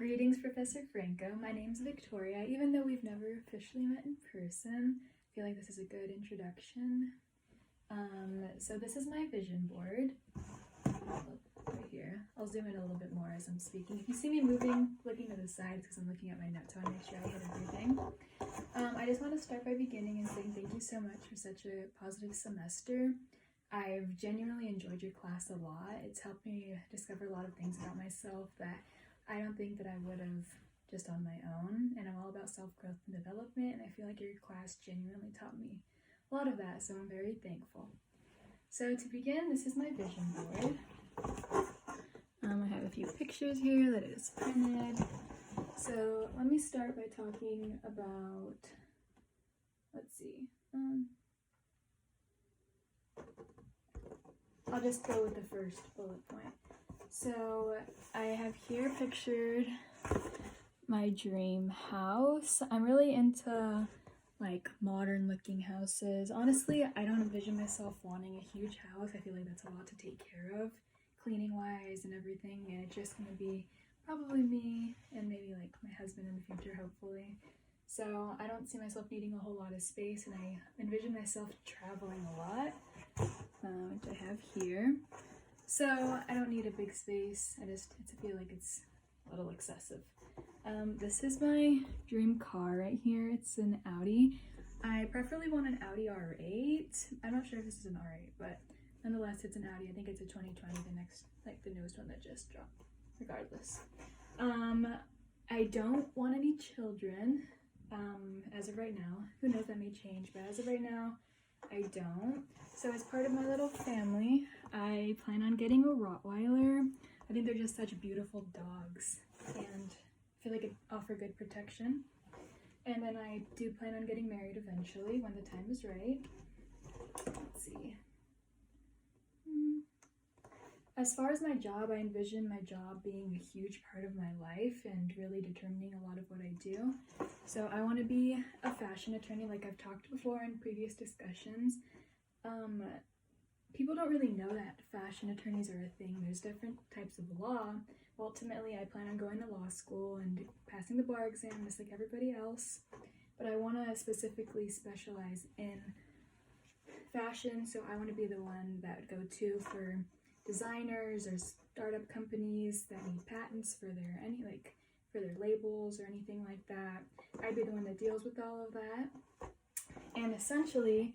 Greetings, Professor Franco. My name's Victoria. Even though we've never officially met in person, I feel like this is a good introduction. So this is my vision board. Right here. I'll zoom in a little bit more as I'm speaking. If you see me moving, looking to the sides because I'm looking at my notes, so I want to make sure I hit everything. I just want to start by beginning and saying thank you so much for such a positive semester. I've genuinely enjoyed your class a lot. It's helped me discover a lot of things about myself that I don't think that I would have just on my own, and I'm all about self-growth and development, and I feel like your class genuinely taught me a lot of that, so I'm very thankful. So to begin, this is my vision board. I have a few pictures here that is printed. So let me start by talking about, let's see, I'll just go with the first bullet point. So I have here pictured my dream house. I'm really into like modern looking houses. Honestly, I don't envision myself wanting a huge house. I feel like that's a lot to take care of, cleaning wise and everything, and it's just gonna be probably me and maybe like my husband in the future, hopefully. So I don't see myself needing a whole lot of space, and I envision myself traveling a lot, which I have here. So I don't need a big space. I feel like it's a little excessive. This is my dream car right here. It's an Audi. I preferably want an Audi R8. I'm not sure if this is an R8, but nonetheless, it's an Audi. I think it's a 2020, the newest one that just dropped, regardless. I don't want any children, as of right now. Who knows, that may change, but as of right now, I don't. So as part of my little family, I plan on getting a Rottweiler. I think they're just such beautiful dogs, and I feel like it offer good protection. And then I do plan on getting married eventually when the time is right. Let's see. As far as my job, I envision my job being a huge part of my life and really determining a lot of what I do. So I want to be a fashion attorney, like I've talked before in previous discussions. People don't really know that fashion attorneys are a thing. There's different types of law. Ultimately, I plan on going to law school and passing the bar exam just like everybody else. But I want to specifically specialize in fashion, so I want to be the one that would go to for designers or startup companies that need patents for their labels or anything like that. I'd be the one that deals with all of that. And essentially,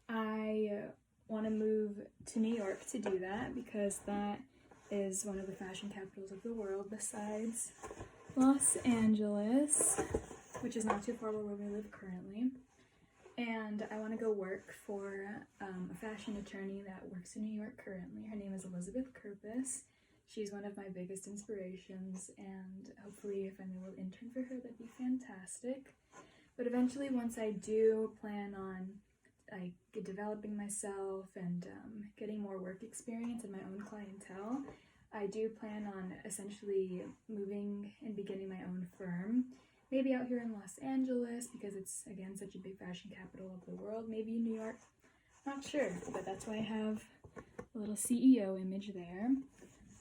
I want to move to New York to do that because that is one of the fashion capitals of the world besides Los Angeles, which is not too far where we live currently. And I want to go work for a fashion attorney that works in New York currently. Her name is Elizabeth Kirpus. She's one of my biggest inspirations, and hopefully if I'm able to intern for her, that'd be fantastic. But eventually, once I do plan on developing myself and getting more work experience and my own clientele, I do plan on essentially moving and beginning my own firm. Maybe out here in Los Angeles because it's, again, such a big fashion capital of the world. Maybe in New York, not sure, but that's why I have a little CEO image there.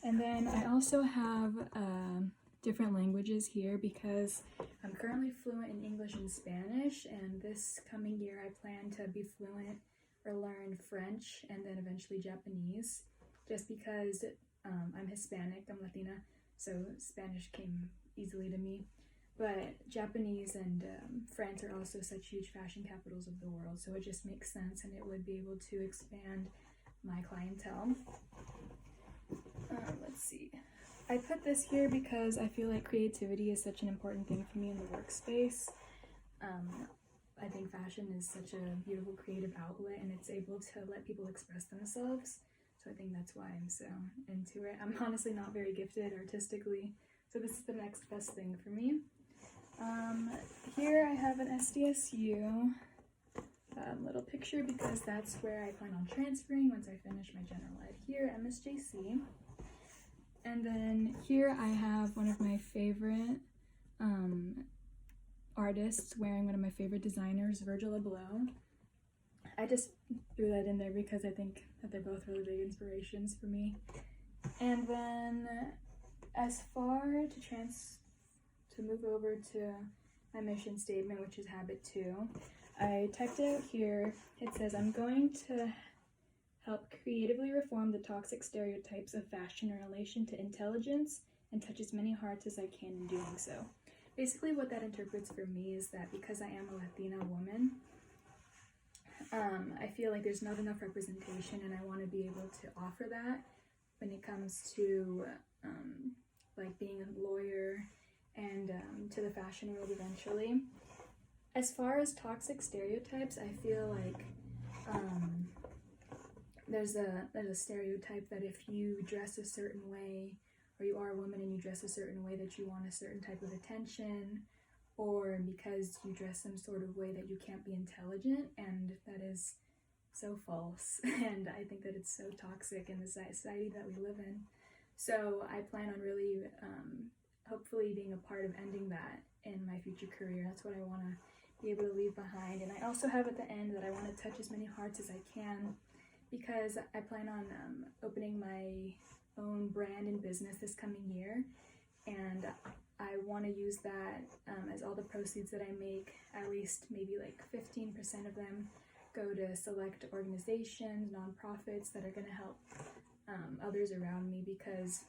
And then I also have different languages here because I'm currently fluent in English and Spanish, and this coming year I plan to be fluent or learn French and then eventually Japanese, just because I'm Hispanic, I'm Latina, so Spanish came easily to me. But Japanese and France are also such huge fashion capitals of the world, so it just makes sense, and it would be able to expand my clientele. Let's see. I put this here because I feel like creativity is such an important thing for me in the workspace. I think fashion is such a beautiful creative outlet, and it's able to let people express themselves. So I think that's why I'm so into it. I'm honestly not very gifted artistically, so this is the next best thing for me. Here I have an SDSU little picture because that's where I plan on transferring once I finish my general ed here, MSJC. And then here I have one of my favorite artists wearing one of my favorite designers, Virgil Abloh. I just threw that in there because I think that they're both really big inspirations for me. And then as far to to move over to my mission statement, which is habit 2, I typed it out here. It says, I'm going to help creatively reform the toxic stereotypes of fashion in relation to intelligence and touch as many hearts as I can in doing so. Basically what that interprets for me is that because I am a Latina woman, I feel like there's not enough representation, and I want to be able to offer that when it comes to like being a lawyer and to the fashion world eventually. As far as toxic stereotypes, I feel like there's a stereotype that if you dress a certain way, or you are a woman and you dress a certain way, that you want a certain type of attention, or because you dress some sort of way that you can't be intelligent, and that is so false. And I think that it's so toxic in the society that we live in. So I plan on really hopefully being a part of ending that in my future career. That's what I want to be able to leave behind. And I also have at the end that I want to touch as many hearts as I can, because I plan on opening my own brand and business this coming year, and I want to use that as all the proceeds that I make, at least maybe like 15% of them, go to select organizations, nonprofits that are going to help others around me, because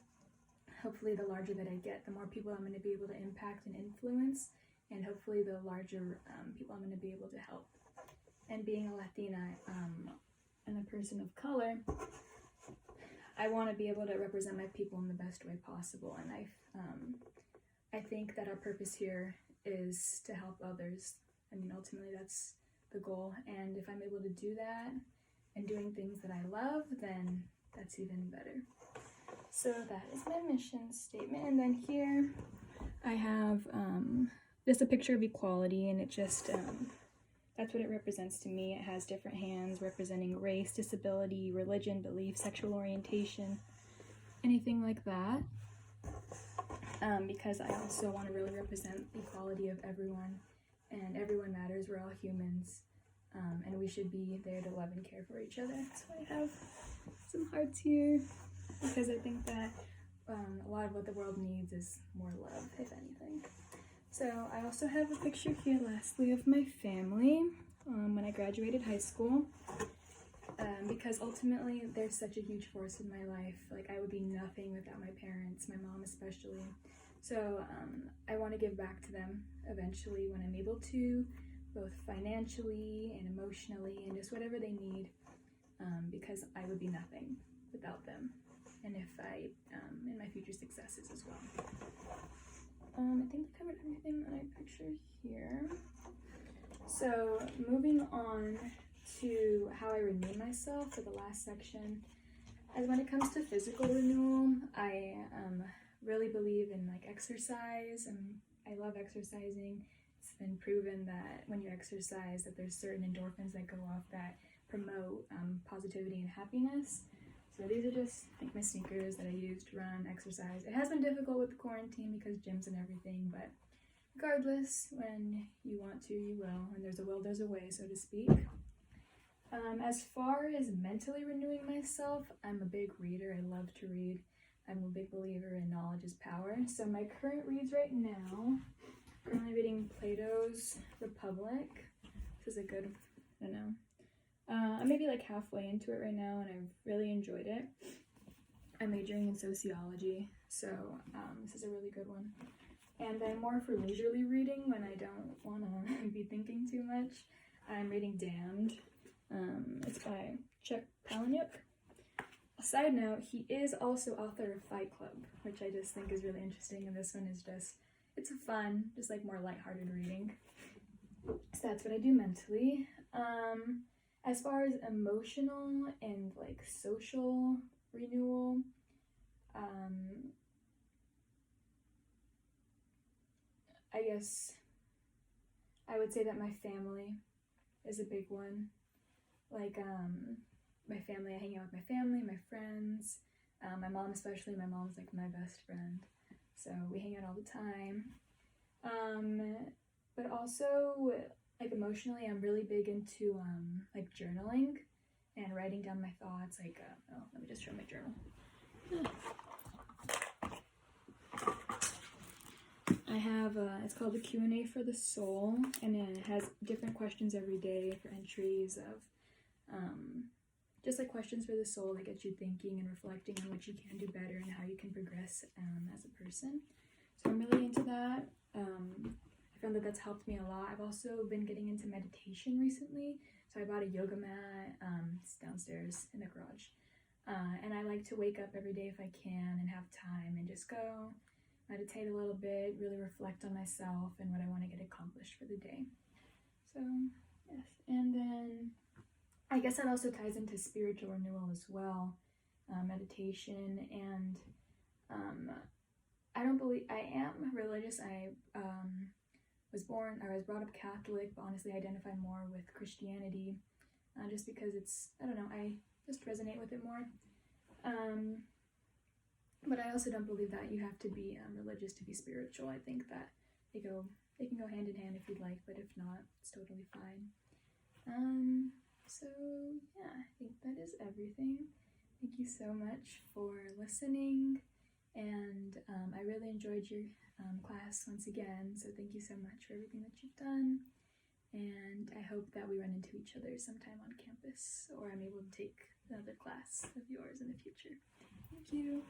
hopefully the larger that I get, the more people I'm going to be able to impact and influence, and hopefully the larger people I'm going to be able to help. And being a Latina and a person of color, I want to be able to represent my people in the best way possible, and I think that our purpose here is to help others. I mean, ultimately that's the goal, and if I'm able to do that and doing things that I love, then that's even better. So that is my mission statement. And then here I have just a picture of equality, and it just that's what it represents to me. It has different hands representing race, disability, religion, belief, sexual orientation, anything like that. Because I also want to really represent the equality of everyone, and everyone matters. We're all humans, and we should be there to love and care for each other. So I have some hearts here, because I think that a lot of what the world needs is more love, if anything. So I also have a picture here, lastly, of my family when I graduated high school, because ultimately they're such a huge force in my life. Like, I would be nothing without my parents, my mom especially. So I want to give back to them eventually when I'm able to, both financially and emotionally, and just whatever they need, because I would be nothing without them, and if I in my future successes as well. I think I covered everything that I pictured here. So moving on to how I renew myself for the last section. As when it comes to physical renewal, I really believe in like exercise, and I love exercising. It's been proven that when you exercise, that there's certain endorphins that go off that promote positivity and happiness. So these are just like my sneakers that I use to run, exercise. It has been difficult with the quarantine because gyms and everything, but regardless, when you want to, you will. And there's a will, there's a way, so to speak. As far as mentally renewing myself, I'm a big reader. I love to read. I'm a big believer in knowledge is power. So my current reads right now, I'm currently reading Plato's Republic. This is a good, I don't know. I'm maybe like halfway into it right now, and I've really enjoyed it. I'm majoring in sociology, so this is a really good one. And I'm more for leisurely reading when I don't want to be thinking too much. I'm reading Damned. It's by Chuck Palahniuk. A side note, he is also author of Fight Club, which I just think is really interesting, and this one is just, it's a fun, just like more lighthearted reading. So that's what I do mentally. As far as emotional and like social renewal, I guess I would say that my family is a big one. Like my family, I hang out with my family, my friends, my mom especially. My mom's like my best friend, so we hang out all the time. But also, like emotionally, I'm really big into like journaling and writing down my thoughts. Like, let me just show my journal. I have, it's called the Q&A for the Soul, and it has different questions every day for entries of, just like questions for the soul that get you thinking and reflecting on what you can do better and how you can progress as a person. So I'm really into that. I found that that's helped me a lot. I've also been getting into meditation recently. So I bought a yoga mat. It's downstairs in the garage. And I like to wake up every day if I can and have time and just go meditate a little bit, really reflect on myself and what I want to get accomplished for the day. So, yes. And then I guess that also ties into spiritual renewal as well, meditation, and I don't believe I am religious. I was brought up Catholic, but honestly I identify more with Christianity, just because it's, I don't know, I just resonate with it more. But I also don't believe that you have to be religious to be spiritual. I think that they can go hand in hand if you'd like, but if not, it's totally fine. So yeah, I think that is everything. Thank you so much for listening, and I really enjoyed your class once again, so thank you so much for everything that you've done, and I hope that we run into each other sometime on campus, or I'm able to take another class of yours in the future. Thank you.